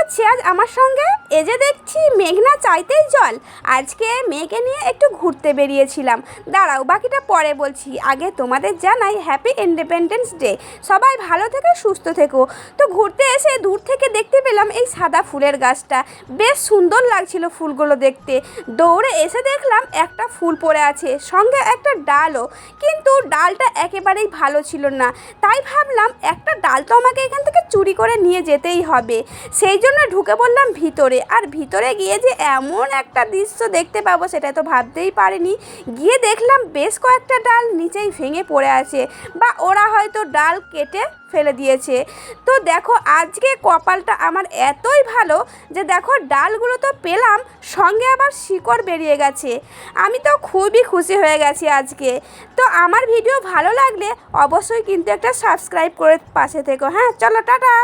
হচ্ছে আজ আমার সঙ্গে? এ যে দেখছি মেঘনা চাইতেই জল। আজকে মেয়েকে নিয়ে একটু ঘুরতে বেরিয়েছিলাম। দাঁড়াও, বাকিটা পরে বলছি, আগে তোমাদের জানাই হ্যাপি ইন্ডিপেন্ডেন্স ডে। সবাই ভালো থেকো, সুস্থ থেকো। তো ঘুরতে এসে দূর থেকে দেখতে পেলাম এই সাদা ফুলের গাছটা। বেশ সুন্দর লাগছিল ফুলগুলো দেখতে। দৌড়ে এসে দেখলাম একটা ফুল পড়ে আছে, সঙ্গে একটা ডালও। কিন্তু ডালটা একেবারেই ভালো ছিল না। তাই ভাবলাম একটা ডাল তো আমাকে এখান থেকে চুরি করে নিয়ে যেতেই হবে। সেই জন্য ঢুকে পড়লাম ভিতরে। আর ভিতরে গিয়ে যে এমন একটা দৃশ্য দেখতে পাবো সেটা তো ভাবতেই পারিনি। গিয়ে দেখলাম বেশ কয়েকটা ডাল নিচেই ভেঙে পড়ে আছে, বা ওরা হয়তো ডাল কেটে ফেলে দিয়েছে। তো দেখো আজকে কপালটা আমার এতই ভালো যে দেখো ডালগুলো তো পেলাম, সঙ্গে আবার শিকড় বেরিয়ে গেছে। আমি তো খুবই খুশি হয়ে গেছি আজকে। তো আমার ভিডিও ভালো লাগলে অবশ্যই কিন্তু একটা সাবস্ক্রাইব করে পাশে থেকো। হ্যাঁ, চলো টাটা।